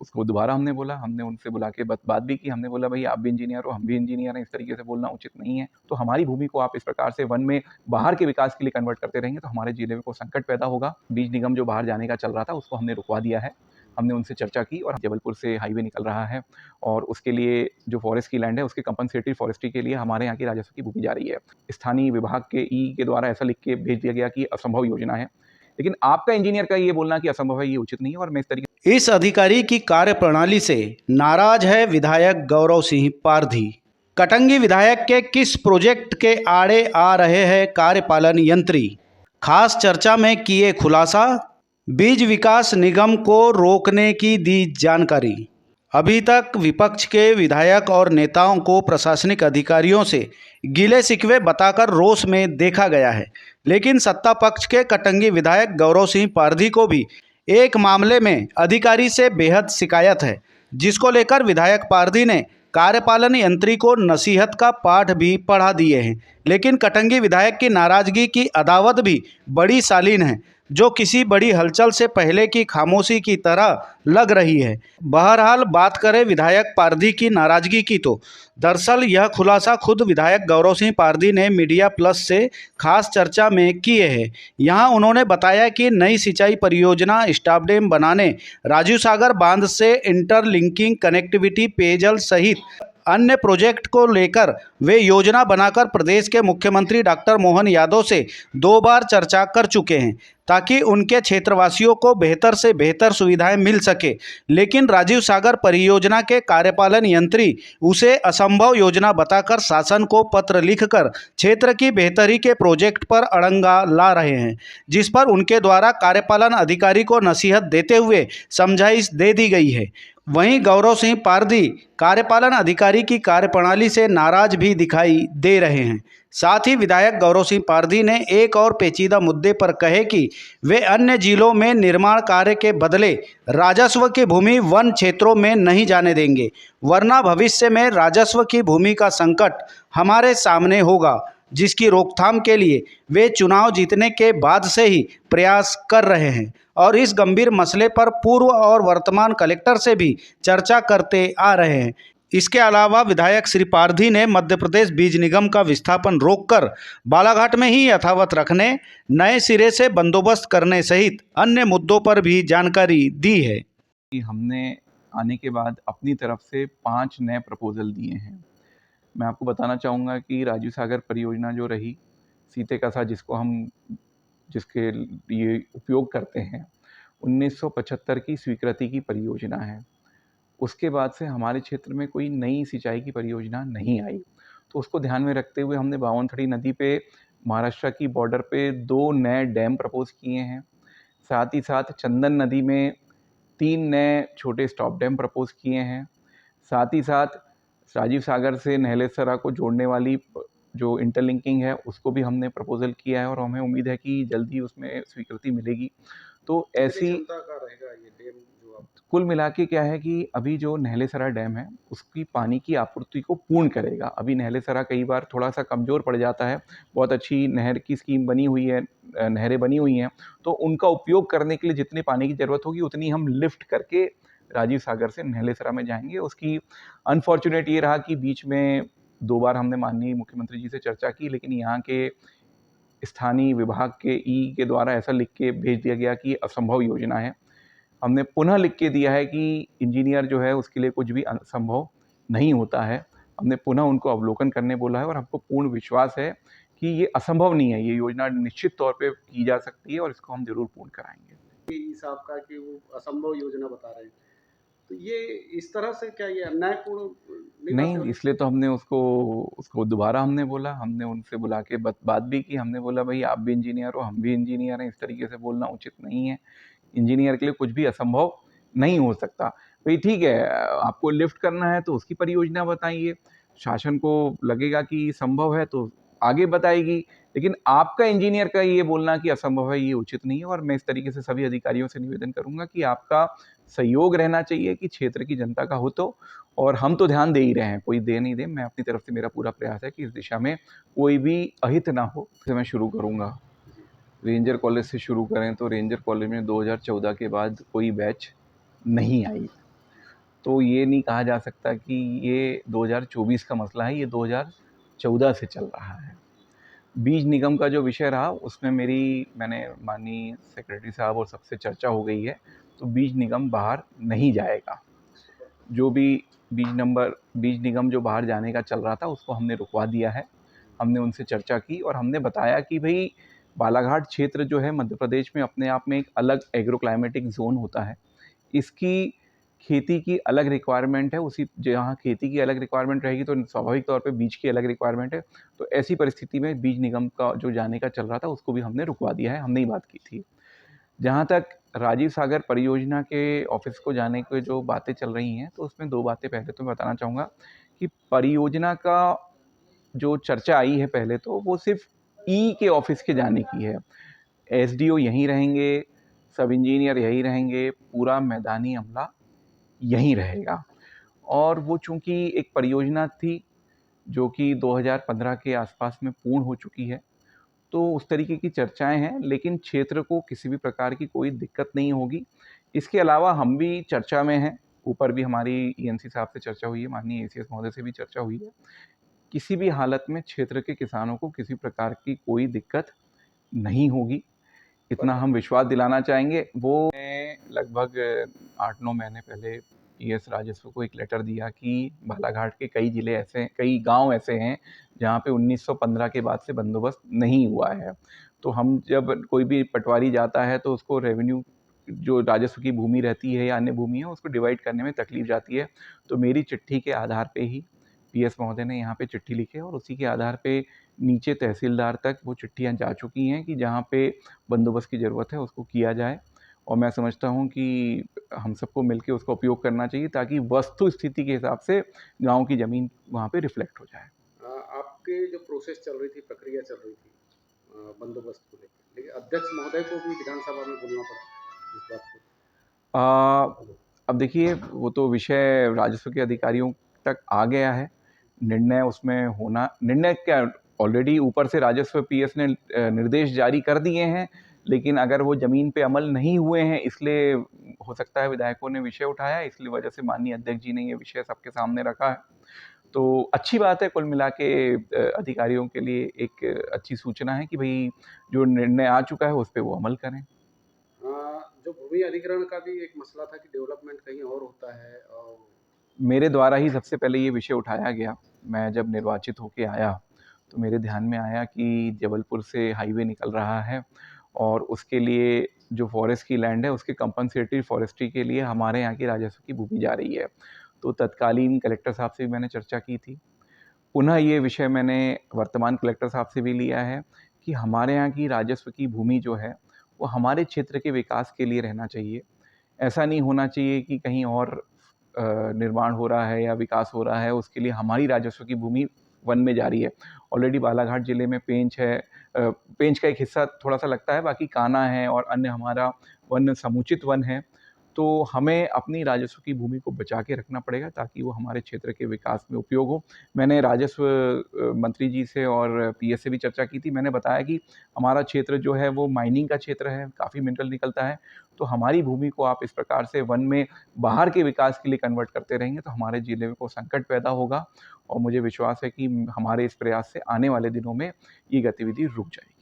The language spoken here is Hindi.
उसको दोबारा हमने बोला, हमने उनसे बुला के बात भी की। हमने बोला भई आप भी इंजीनियर हो, हम भी इंजीनियर हैं, इस तरीके से बोलना उचित नहीं है। तो हमारी भूमि को आप इस प्रकार से वन में बाहर के विकास के लिए कन्वर्ट करते रहेंगे तो हमारे जिले को संकट पैदा होगा। बीज निगम जो बाहर जाने का चल रहा था उसको हमने रुकवा दिया है। हमने उनसे चर्चा की और जबलपुर से हाईवे निकल रहा है और उसके लिए जो फॉरेस्ट की लैंड है उसके कंपनसेटरी फॉरेस्ट्री के लिए हमारे यहाँ की राजस्व की भूमि जा रही है। स्थानीय विभाग के के द्वारा ऐसा लिख के भेज दिया गया कि असंभव योजना है। लेकिन आपका इंजीनियर का ये बोलना कि असंभव है, ये उचित नहीं है और मैं इस तरीके इस अधिकारी की कार्यप्रणाली से नाराज है विधायक गौरव सिंह पारधी। कटंगी विधायक के किस प्रोजेक्ट के आड़े आ रहे हैं कार्यपालन यंत्री, खास चर्चा में किए खुलासा, बीज विकास निगम को रोकने की दी जानकारी। अभी तक विपक्ष के विधायक और नेताओं को प्रशासनिक अधिकारियों से गिले शिकवे बताकर रोष में देखा गया है, लेकिन सत्ता पक्ष के कटंगी विधायक गौरव सिंह पारधी को भी एक मामले में अधिकारी से बेहद शिकायत है, जिसको लेकर विधायक पारधी ने कार्यपालन यंत्री को नसीहत का पाठ भी पढ़ा दिए हैं। लेकिन कटंगी विधायक की नाराजगी की अदावत भी बड़ी शालीन है, जो किसी बड़ी हलचल से पहले की खामोशी की तरह लग रही है। बहरहाल बात करें विधायक पारधी की नाराजगी की तो दरअसल यह खुलासा खुद विधायक गौरव सिंह पारधी ने मीडिया प्लस से खास चर्चा में किए हैं। यहाँ उन्होंने बताया कि नई सिंचाई परियोजना स्टॉप डैम बनाने, राजीव सागर बांध से इंटरलिंकिंग कनेक्टिविटी, पेयजल सहित अन्य प्रोजेक्ट को लेकर वे योजना बनाकर प्रदेश के मुख्यमंत्री डॉक्टर मोहन यादव से 2 बार चर्चा कर चुके हैं, ताकि उनके क्षेत्रवासियों को बेहतर से बेहतर सुविधाएं मिल सके। लेकिन राजीव सागर परियोजना के कार्यपालन यंत्री उसे असंभव योजना बताकर शासन को पत्र लिखकर क्षेत्र की बेहतरी के प्रोजेक्ट पर अड़ंगा ला रहे हैं, जिस पर उनके द्वारा कार्यपालन अधिकारी को नसीहत देते हुए समझाइश दे दी गई है। वहीं गौरव सिंह पारधी कार्यपालन अधिकारी की कार्यप्रणाली से नाराज भी दिखाई दे रहे हैं। साथ ही विधायक गौरव सिंह पारधी ने एक और पेचीदा मुद्दे पर कहे कि वे अन्य जिलों में निर्माण कार्य के बदले राजस्व की भूमि वन क्षेत्रों में नहीं जाने देंगे, वरना भविष्य में राजस्व की भूमि का संकट हमारे सामने होगा, जिसकी रोकथाम के लिए वे चुनाव जीतने के बाद से ही प्रयास कर रहे हैं और इस गंभीर मसले पर पूर्व और वर्तमान कलेक्टर से भी चर्चा करते आ रहे हैं। इसके अलावा विधायक श्री पारधी ने मध्य प्रदेश बीज निगम का विस्थापन रोककर बालाघाट में ही यथावत रखने, नए सिरे से बंदोबस्त करने सहित अन्य मुद्दों पर भी जानकारी दी है। कि हमने आने के बाद अपनी तरफ से 5 नए प्रपोजल दिए हैं। मैं आपको बताना चाहूँगा कि राजीव सागर परियोजना जो रही, सीते कसा जिसके लिए उपयोग करते हैं, 1975 की स्वीकृति की परियोजना है। उसके बाद से हमारे क्षेत्र में कोई नई सिंचाई की परियोजना नहीं आई। तो उसको ध्यान में रखते हुए हमने बावनथड़ी नदी पे महाराष्ट्र की बॉर्डर पे 2 नए डैम प्रपोज़ किए हैं। साथ ही साथ चंदन नदी में 3 नए छोटे स्टॉप डैम प्रपोज़ किए हैं। साथ ही साथ राजीव सागर से नहलेसरा को जोड़ने वाली जो इंटरलिंकिंग है उसको भी हमने प्रपोज़ल किया है और हमें उम्मीद है कि जल्दी उसमें स्वीकृति मिलेगी। तो ऐसी क्षमता का रहेगा ये डैम जो आप कुल मिला के क्या है कि अभी जो नहलेसरा डैम है उसकी पानी की आपूर्ति को पूर्ण करेगा। अभी नहलेसरा कई बार थोड़ा-सा कमज़ोर पड़ जाता है। बहुत अच्छी नहर की स्कीम बनी हुई है, नहरें बनी हुई हैं, तो उनका उपयोग करने के लिए जितने पानी की ज़रूरत होगी उतनी हम लिफ्ट करके राजीव सागर से नहलेसरा में जाएँगे। उसकी अनफॉर्च्यूनेट ये रहा कि बीच में 2 बार हमने माननीय मुख्यमंत्री जी से चर्चा की, लेकिन यहाँ के स्थानीय विभाग के द्वारा ऐसा लिख के भेज दिया गया कि असंभव योजना है। हमने पुनः लिख के दिया है कि इंजीनियर जो है उसके लिए कुछ भी असंभव नहीं होता है। हमने पुनः उनको अवलोकन करने बोला है और हमको पूर्ण विश्वास है कि ये असंभव नहीं है, ये योजना निश्चित तौर पे की जा सकती है और इसको हम ज़रूर पूर्ण कराएँगे। इस आपका कि वो असंभव योजना बता रहे हैं, तो ये इस तरह से क्या ये अन्यायपूर्ण नहीं बातें नहीं, होती? इसलिए तो हमने उसको दोबारा हमने बोला, हमने उनसे बुला के बात भी की। हमने बोला भई आप भी इंजीनियर हो, हम भी इंजीनियर हैं, इस तरीके से बोलना उचित नहीं है। इंजीनियर के लिए कुछ भी असंभव नहीं हो सकता। भई ठीक है, आपको लिफ्ट करना है तो उसकी परियोजना बताइए, शासन को लगेगा कि संभव है तो आगे बताएगी। लेकिन आपका इंजीनियर का ये बोलना कि असंभव है, ये उचित नहीं है और मैं इस तरीके से सभी अधिकारियों से निवेदन करूँगा कि आपका सहयोग रहना चाहिए कि क्षेत्र की जनता का हो तो, और हम तो ध्यान दे ही रहे हैं, कोई दे नहीं दे। मैं अपनी तरफ से मेरा पूरा प्रयास है कि इस दिशा में कोई भी अहित ना हो। से मैं शुरू करूँगा। रेंजर कॉलेज से शुरू करें तो रेंजर कॉलेज में 2014 के बाद कोई बैच नहीं आई। तो ये नहीं कहा जा सकता कि ये 2024 का मसला है, ये 2014 से चल रहा है। बीज निगम का जो विषय रहा उसमें मैंने माननीय सेक्रेटरी साहब और सबसे चर्चा हो गई है, तो बीज निगम बाहर नहीं जाएगा। जो भी बीज निगम जो बाहर जाने का चल रहा था उसको हमने रुकवा दिया है। हमने उनसे चर्चा की और हमने बताया कि भई बालाघाट क्षेत्र जो है मध्य प्रदेश में अपने आप में एक अलग एग्रो क्लाइमेटिक ज़ोन होता है। इसकी खेती की अलग रिक्वायरमेंट है, उसी जहाँ खेती की अलग रिक्वायरमेंट रहेगी तो स्वाभाविक तौर पे बीज की अलग रिक्वायरमेंट है। तो ऐसी परिस्थिति में बीज निगम का जो जाने का चल रहा था उसको भी हमने रुकवा दिया है, हमने ही बात की थी। जहाँ तक राजीव सागर परियोजना के ऑफ़िस को जाने की जो बातें चल रही हैं, तो उसमें 2 बातें पहले तो मैं बताना चाहूँगा कि परियोजना का जो चर्चा आई है पहले तो वो सिर्फ़ ई के ऑफ़िस के जाने की है। एसडीओ यहीं रहेंगे, सब इंजीनियर यहीं रहेंगे, पूरा मैदानी अमला यहीं रहेगा। और वो चूँकि एक परियोजना थी जो कि 2015 के आसपास में पूर्ण हो चुकी है, तो उस तरीके की चर्चाएँ हैं, लेकिन क्षेत्र को किसी भी प्रकार की कोई दिक्कत नहीं होगी। इसके अलावा हम भी चर्चा में हैं, ऊपर भी हमारी ईएनसी साहब से चर्चा हुई है, माननीय एसीएस महोदय से भी चर्चा हुई है। किसी भी हालत में क्षेत्र के किसानों को किसी प्रकार की कोई दिक्कत नहीं होगी, इतना हम विश्वास दिलाना चाहेंगे। वो मैं लगभग 8-9 महीने पहले पीएस राजस्व को एक लेटर दिया कि बालाघाट के कई गाँव ऐसे हैं, जहाँ पे 1915 के बाद से बंदोबस्त नहीं हुआ है। तो हम जब कोई भी पटवारी जाता है तो उसको रेवेन्यू जो राजस्व की भूमि रहती है या अन्य भूमि है, उसको डिवाइड करने में तकलीफ जाती है। तो मेरी चिट्ठी के आधार पे ही पीएस महोदय ने यहाँ पे चिट्ठी लिखी है और उसी के आधार पे नीचे तहसीलदार तक वो चिट्ठियाँ जा चुकी हैं कि जहाँ पे बंदोबस्त की ज़रूरत है उसको किया जाए। और मैं समझता हूँ कि हम सबको मिलके उसका उपयोग करना चाहिए ताकि वस्तु स्थिति के हिसाब से गाँव की ज़मीन वहाँ पे रिफ्लेक्ट हो जाए। आपके जो प्रोसेस चल रही थी, प्रक्रिया चल रही थी बंदोबस्त को लेकर, लेकिन अध्यक्ष महोदय को भी विधानसभा में बोलना पड़ा इस बात को। अब देखिए वो तो विषय राजस्व के अधिकारियों तक आ गया है। निर्णय क्या, ऑलरेडी ऊपर से राजस्व पीएस ने निर्देश जारी कर दिए हैं, लेकिन अगर वो ज़मीन पे अमल नहीं हुए हैं इसलिए हो सकता है विधायकों ने विषय उठाया, इसलिए वजह से माननीय अध्यक्ष जी ने ये विषय सबके सामने रखा है। तो अच्छी बात है, कुल मिला के अधिकारियों के लिए एक अच्छी सूचना है कि भई जो निर्णय आ चुका है उस पे वो अमल करें। जो भूमि अधिग्रहण का भी एक मसला था कि डेवलपमेंट कहीं और होता है और मेरे द्वारा ही सबसे पहले ये विषय उठाया गया। मैं जब निर्वाचित होके आया, तो मेरे ध्यान में आया कि जबलपुर से हाईवे निकल रहा है और उसके लिए जो फ़ॉरेस्ट की लैंड है, उसके कंपनसेटरी फ़ॉरेस्ट्री के लिए हमारे यहाँ की राजस्व की भूमि जा रही है। तो तत्कालीन कलेक्टर साहब से भी मैंने चर्चा की थी। पुनः ये विषय मैंने वर्तमान कलेक्टर साहब से भी लिया है कि हमारे यहाँ की राजस्व की भूमि जो है, वो हमारे क्षेत्र के विकास के लिए रहना चाहिए। ऐसा नहीं होना चाहिए कि कहीं और निर्माण हो रहा है या विकास हो रहा है, उसके लिए हमारी राजस्व की भूमि वन में जा रही है। ऑलरेडी बालाघाट ज़िले में पेंच है, पेंच का एक हिस्सा थोड़ा-सा लगता है, बाकी कान्हा है और अन्य हमारा वन समुचित वन है। तो हमें अपनी राजस्व की भूमि को बचा के रखना पड़ेगा ताकि वो हमारे क्षेत्र के विकास में उपयोग हो। मैंने राजस्व मंत्री जी से और पीएस से भी चर्चा की थी। मैंने बताया कि हमारा क्षेत्र जो है वो माइनिंग का क्षेत्र है, काफ़ी मिनरल निकलता है। तो हमारी भूमि को आप इस प्रकार से वन में बाहर के विकास के लिए कन्वर्ट करते रहेंगे तो हमारे ज़िले को संकट पैदा होगा और मुझे विश्वास है कि हमारे इस प्रयास से आने वाले दिनों में ये गतिविधि रुक जाएगी।